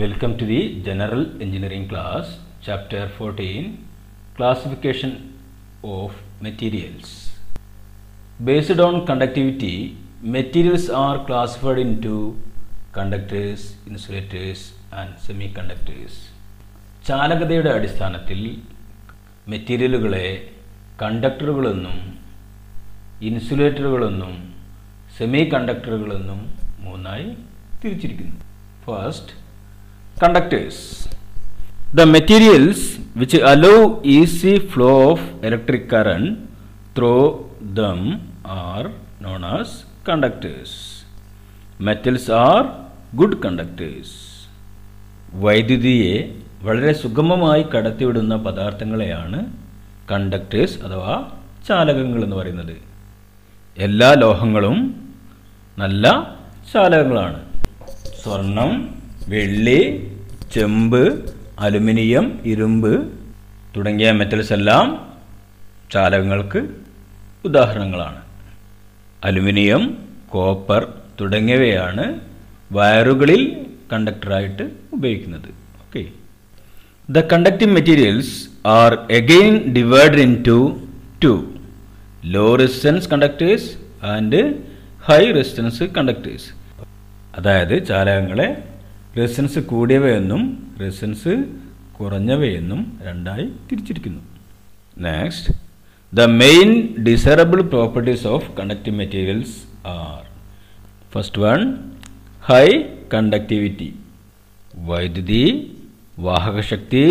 Welcome to the General Engineering class, Chapter 14, Classification of Materials. Based on conductivity, materials are classified into conductors, insulators and semiconductors. ചാലകതയുടെ അടിസ്ഥാനത്തിൽ മെറ്റീരിയലുകളെ കണ്ടക്ടറുകളെന്നും ഇൻസുലേറ്ററുകളെന്നും semi കണ്ടക്ടറുകളെന്നും മൂന്നായി തിരിച്ചിരിക്കുന്നു. First, conductors. The materials which allow easy flow of electric current through them are known as conductors. Metals are good conductors. വൈദ്യുതിയെ വളരെ സുഗമമായി കടത്തിവിടുന്ന പദാർത്ഥങ്ങളെയാണ് conductors അഥവാ ചാലകങ്ങൾ എന്ന് പറയുന്നത്. എല്ലാ ലോഹങ്ങളും നല്ല ചാലകങ്ങളാണ്. സ്വർണം, വെള്ളി, ചെമ്പ്, അലുമിനിയം, ഇരുമ്പ് തുടങ്ങിയ മെറ്റൽസ് എല്ലാം ചാലകങ്ങൾക്ക് ഉദാഹരണങ്ങളാണ്. അലുമിനിയം, കോപ്പർ തുടങ്ങിയവയാണ് വയറുകളിൽ കണ്ടക്ടറായിട്ട് ഉപയോഗിക്കുന്നത്. Okay. The conducting materials are again divided into two: low resistance conductors and high resistance conductors. അതായത് ചാലകങ്ങളെ റെസിസ്റ്റൻസ് കൂടിയവയെന്നും റെസിസ്റ്റൻസ് കുറഞ്ഞവയെന്നും രണ്ടായി തിരിച്ചിരിക്കുന്നു. Next, the main desirable properties of conducting materials are: first one, high conductivity. വൈദ്യുതി വാഹകശക്തി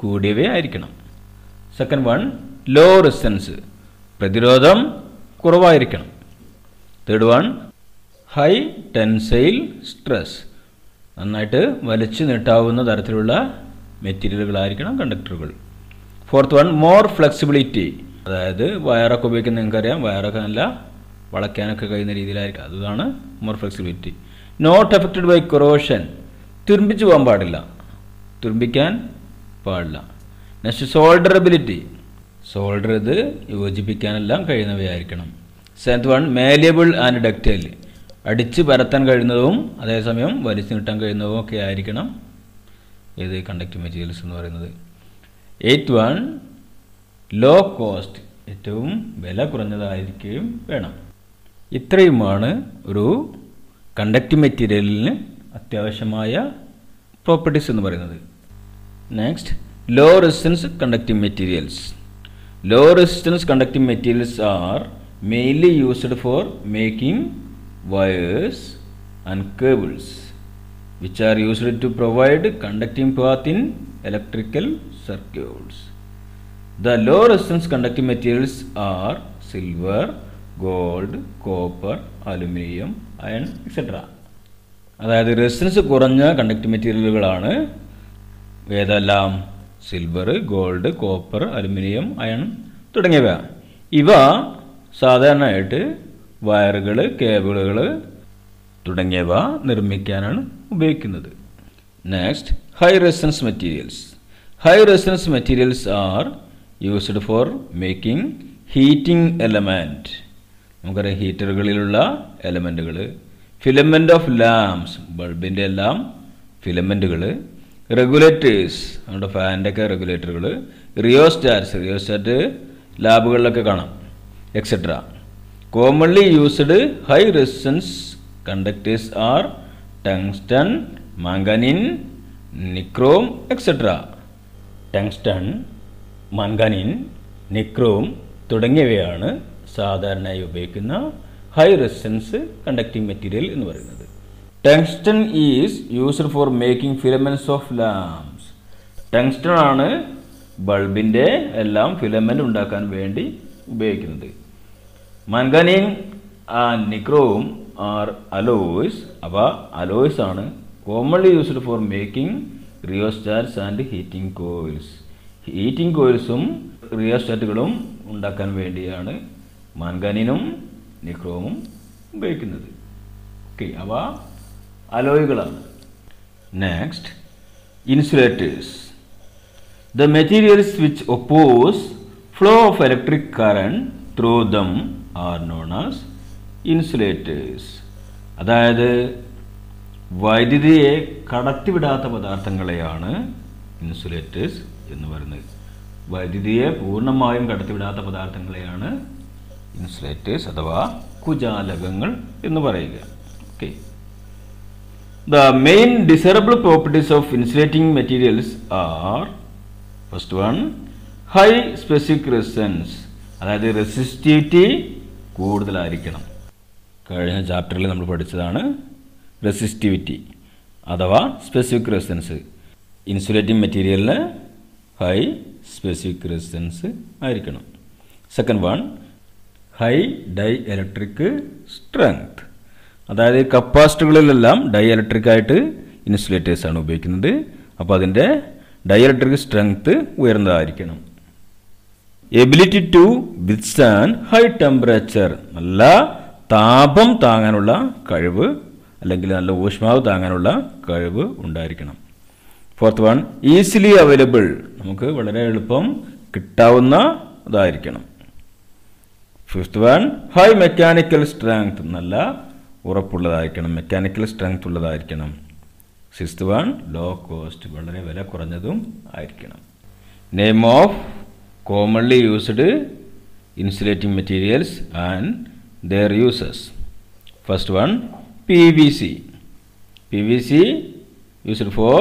കൂടിയവയായിരിക്കണം. Second one, low resistance. പ്രതിരോധം കുറവായിരിക്കണം. Third one, high tensile stress. നന്നായിട്ട് വലിച്ചു നീട്ടാവുന്ന തരത്തിലുള്ള മെറ്റീരിയലുകളായിരിക്കണം കണ്ടക്ടറുകൾ. Fourth one, more flexibility. അതായത് വയറൊക്കെ ഉപയോഗിക്കുന്ന നിങ്ങൾക്കറിയാം, വയറൊക്കെ നല്ല വളയ്ക്കാനൊക്കെ കഴിയുന്ന രീതിയിലായിരിക്കും. അതാണ് more flexibility. Not affected by corrosion. തുരുമ്പിച്ച് പോകാൻ പാടില്ല, തുരുമ്പിക്കാൻ പാടില്ല. Next, solderability. സോൾഡർ ചെയ്ത് യോജിപ്പിക്കാനെല്ലാം കഴിയുന്നവയായിരിക്കണം. Seventh one, malleable and ductile. അടിച്ച് പരത്താൻ കഴിയുന്നതും അതേസമയം വലിച്ചു നീട്ടാൻ കഴിയുന്നതും ഒക്കെ ആയിരിക്കണം ഏത് കണ്ടക്റ്റിംഗ് മെറ്റീരിയൽസ് എന്ന് പറയുന്നത്. Eighth one, low cost. ഏറ്റവും വില കുറഞ്ഞതായിരിക്കുകയും വേണം. ഇത്രയുമാണ് ഒരു കണ്ടക്റ്റിംഗ് മെറ്റീരിയലിന് അത്യാവശ്യമായ പ്രോപ്പർട്ടീസ് എന്ന് പറയുന്നത്. Next, low resistance conducting materials. Low resistance conducting materials are mainly used for making wires and cables which are used to provide conducting path in electrical circuits. The low resistance conducting materials are silver, gold, copper, aluminum, iron, etc. അതായത് resistance കുറഞ്ഞ conducting മെറ്റീരിയലുകളാണ് ഏതെല്ലാം? Silver, gold, copper, aluminium, iron തുടങ്ങിയവ. ഇവ സാധാരണയായിട്ട് വയറുകൾ, കേബിളുകൾ തുടങ്ങിയവ നിർമ്മിക്കാനാണ് ഉപയോഗിക്കുന്നത്. Next, high resistance materials. High resistance materials are used for making heating element. നമുക്കറിയാം ഹീറ്ററുകളിലുള്ള എലമെൻറ്റുകൾ. ഫിലമെൻ്റ് ഓഫ് ലാംപ്സ്, ബൾബിൻ്റെ എല്ലാം ഫിലമെൻറ്റുകൾ. റെഗുലേറ്റേഴ്സ്, നമ്മുടെ ഫാനിൻ്റെ ഒക്കെ റെഗുലേറ്ററുകൾ. റിയോസ്റ്റാറ്റ്സ്, റിയോസ്റ്റാറ്റ് ലാബുകളിലൊക്കെ കാണാം, etcetera. Commonly used high resistance conductors are tungsten, manganese, nichrome, etc. Tungsten, manganese, nichrome തുടങ്ങിയവയാണ് സാധാരണയായി ഉപയോഗിക്കുന്ന high resistance conducting material എന്ന് പറയുന്നത്. Tungsten is used for making filaments of lamps. Tungsten ആണ് ബൾബിൻ്റെ എല്ലാം ഫിലമെന്റ് ഉണ്ടാക്കാൻ വേണ്ടി ഉപയോഗിക്കുന്നത്. Manganin and nichrome are alloys. അവ അലോയ്സ് ആണ്. Commonly used for making rheostats and heating coils. Heating കോയിൽസും റിയോസ്റ്റാറ്റുകളും ഉണ്ടാക്കാൻ വേണ്ടിയാണ് മംഗനീനും നിക്രോമും ഉപയോഗിക്കുന്നത്. ഓക്കെ, അവ അലോയ്കളാണ്. Next, insulators. The materials which oppose flow of electric current through them are known as insulators. അതായത് വൈദ്യുതിയെ കടത്തിവിടാത്ത പദാർത്ഥങ്ങളെയാണ് ഇൻസുലേറ്റേഴ്സ് എന്ന് പറയുന്നത്. വൈദ്യുതിയെ പൂർണ്ണമായും കടത്തിവിടാത്ത പദാർത്ഥങ്ങളെയാണ് ഇൻസുലേറ്റേഴ്സ് അഥവാ കുചാലകങ്ങൾ എന്ന് പറയുക. Okay. The main desirable properties of insulating materials are, first one, high specific resistance, അതായത് റെസിസ്റ്റിവിറ്റി കൂടുതലായിരിക്കണം. കഴിഞ്ഞ ചാപ്റ്ററിൽ നമ്മൾ പഠിച്ചതാണ് റെസിസ്റ്റിവിറ്റി അഥവാ സ്പെസിഫിക് റെസിസ്റ്റൻസ്. ഇൻസുലേറ്റിംഗ് മെറ്റീരിയലിന് ഹൈ സ്പെസിഫിക് റെസിസ്റ്റൻസ് ആയിരിക്കണം. Second one, high dielectric strength, അതായത് കപ്പാസിറ്ററുകളിലെല്ലാം ഡൈ ഇലക്ട്രിക് ആയിട്ട് ഇൻസുലേറ്റേഴ്സാണ് ഉപയോഗിക്കുന്നത്. അപ്പോൾ അതിൻ്റെ ഡൈ ഇലക്ട്രിക് സ്ട്രെങ്ത് ഉയർന്നതായിരിക്കണം. Ability to withstand high temperature, നല്ല താപം താങ്ങാനുള്ള കഴിവ് അല്ലെങ്കിൽ നല്ല ഊഷ്മാവ് താങ്ങാനുള്ള കഴിവ് ഉണ്ടായിരിക്കണം. ഫോർത്ത് വൺ, ഈസിലി അവൈലബിൾ, നമുക്ക് വളരെ എളുപ്പം കിട്ടാവുന്ന ഇതായിരിക്കണം. Fifth one, high mechanical strength, നല്ല ഉറപ്പുള്ളതായിരിക്കണം, മെക്കാനിക്കൽ സ്ട്രെങ്ത് ഉള്ളതായിരിക്കണം. സിക്സ്ത് വൺ, ലോ കോസ്റ്റ്, വളരെ വില കുറഞ്ഞതും ആയിരിക്കണം. Name of commonly used insulating materials and their uses. First one, PVC. PVC used for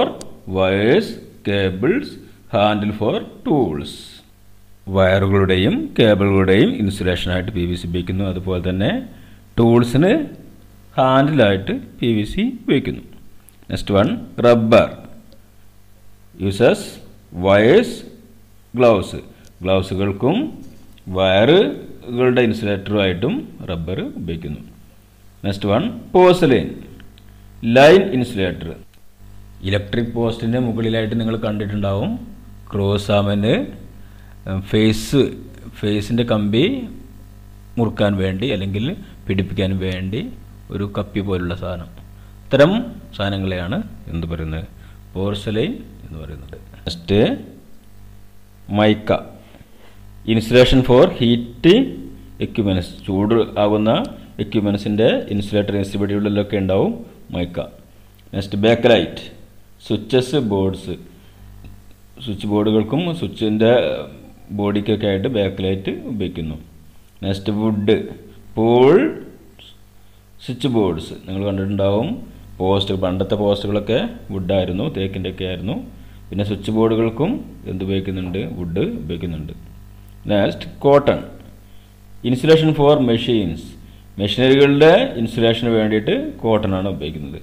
wires, cables, handle for tools. വയറുകളുടെയും കേബിളുകളുടെയും ഇൻസുലേഷനായിട്ട് PVC ഉപയോഗിക്കുന്നു. അതുപോലെ തന്നെ ടൂൾസിന് ഹാൻഡിലായിട്ട് PVC ഉപയോഗിക്കുന്നു. Next one, rubber. Uses wires, gloves, ഗ്ലൗസുകൾക്കും വയറുകളുടെ ഇൻസുലേറ്ററുമായിട്ടും റബ്ബർ ഉപയോഗിക്കുന്നു. Next one, porcelain, line insulator. Electric പോസ്റ്റിൻ്റെ മുകളിലായിട്ട് നിങ്ങൾ കണ്ടിട്ടുണ്ടാവും ക്രോസ് ആമന് ഫേസിൻ്റെ കമ്പി മുറുക്കാൻ വേണ്ടി അല്ലെങ്കിൽ പിടിപ്പിക്കാൻ വേണ്ടി ഒരു കപ്പി പോലുള്ള സാധനം. ഇത്തരം സാധനങ്ങളെയാണ് എന്ത് പറയുന്നത്, പോർസലൈൻ എന്ന് പറയുന്നത്. Next, mica, insulation for heat equipments, ചൂട് ആകുന്ന എക്യുപ്മെൻറ്റ്സിൻ്റെ ഇൻസുലേറ്റർ ഇൻസ്റ്റിറ്റ്യൂട്ടുകളിലൊക്കെ ഉണ്ടാവും mica. Next, bakelite, switches, boards, switch ബോർഡുകൾക്കും സ്വിച്ചിൻ്റെ ബോഡിക്കൊക്കെ ആയിട്ട് ബാക്ക്ലൈറ്റ് ഉപയോഗിക്കുന്നു. Next, wood, pole switch boards, നിങ്ങൾ കണ്ടിട്ടുണ്ടാവും. പോസ്റ്റ്, പണ്ടത്തെ പോസ്റ്റുകളൊക്കെ വുഡായിരുന്നു, തേക്കിൻ്റെ ഒക്കെ ആയിരുന്നു. പിന്നെ സ്വിച്ച് ബോർഡുകൾക്കും എന്തുപയോഗിക്കുന്നുണ്ട്, വുഡ് ഉപയോഗിക്കുന്നുണ്ട്. Next, cotton, insulation for machines, മെഷീനറികളുടെ ഇൻസുലേഷന് വേണ്ടിയിട്ട് കോട്ടൺ ആണ് ഉപയോഗിക്കുന്നത്.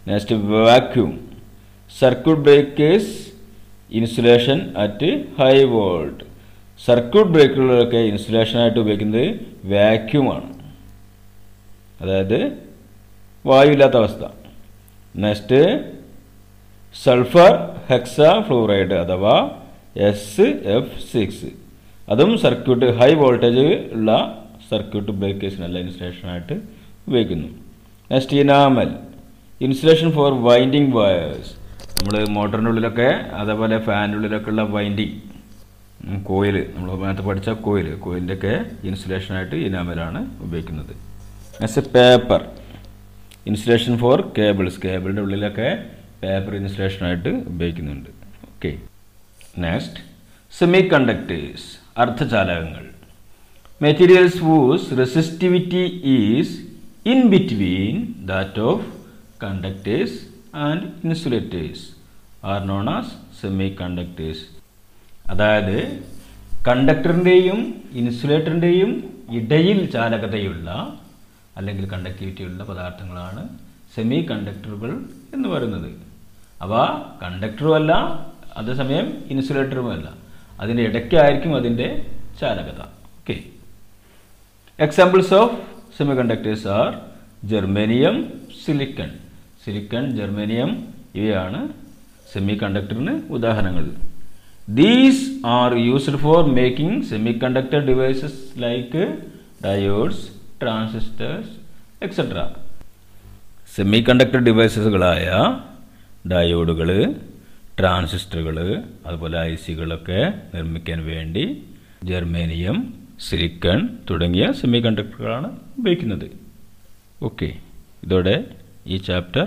Next, vacuum, circuit breakers insulation at high volt, circuit ബ്രേക്കറുകളൊക്കെ ഇൻസുലേഷനായിട്ട് ഉപയോഗിക്കുന്നത് വാക്യൂമാണ്, അതായത് വായുവില്ലാത്ത അവസ്ഥ. നെക്സ്റ്റ്, സൾഫർ ഹെക്സാ ഫ്ലൂറൈഡ് അഥവാ SF6, അതും സർക്യൂട്ട് ഹൈ വോൾട്ടേജ് ഉള്ള സർക്യൂട്ട് ബ്രേക്കേഴ്സിനല്ല ഇൻസുലേഷനായിട്ട് ഉപയോഗിക്കുന്നു. Next, enamel, insulation for winding wires, നമ്മൾ മോട്ടറിൻ്റെ ഉള്ളിലൊക്കെ അതേപോലെ ഫാനിൻ്റെ ഉള്ളിലൊക്കെ ഉള്ള വൈൻഡിങ് കോയിൽ, നമ്മൾ നേരത്തെ പഠിച്ച കോയിലിൻ്റെ ഒക്കെ ഇൻസുലേഷനായിട്ട് ഇനാമലാണ് ഉപയോഗിക്കുന്നത്. Next, paper, insulation for cables, കേബിളിൻ്റെ ഉള്ളിലൊക്കെ പേപ്പർ ഇൻസുലേഷനായിട്ട് ഉപയോഗിക്കുന്നുണ്ട്. ഓക്കെ. നെക്സ്റ്റ്, സെമി കണ്ടക്ടേഴ്സ്, അർദ്ധചാലകങ്ങൾ, materials whose resistivity is in between that of conductors and insulators are known as semiconductors. അതായത് കണ്ടക്ടറിൻ്റെയും ഇൻസുലേറ്ററിൻ്റെയും ഇടയിൽ ചാലകതയുള്ള അല്ലെങ്കിൽ കണ്ടക്ടിവിറ്റിയുള്ള പദാർത്ഥങ്ങളാണ് സെമി കണ്ടക്ടറുകൾ എന്ന് പറയുന്നത്. അവ കണ്ടക്ടറുമല്ല, അതേസമയം ഇൻസുലേറ്ററുമല്ല, അതിൻ്റെ ഇടയ്ക്കായിരിക്കും അതിൻ്റെ ചാലകത. Okay. Examples of semiconductors are germanium, silicon. Silicon, germanium ഇവയാണ് സെമി കണ്ടക്ടറിന് ഉദാഹരണങ്ങൾ. These are used for making semiconductor devices like diodes, transistors, etc. Semiconductor ഡിവൈസസുകളായ ഡയോഡുകൾ, ട്രാൻസിസ്റ്ററുകൾ, അതുപോലെ ICകളൊക്കെ നിർമ്മിക്കാൻ വേണ്ടി ജെർമേനിയം, സിലിക്കൺ തുടങ്ങിയ സെമി കണ്ടക്ടറുകളാണ് ഉപയോഗിക്കുന്നത്. ഓക്കെ, ഇതോടെ ഈ ചാപ്റ്റർ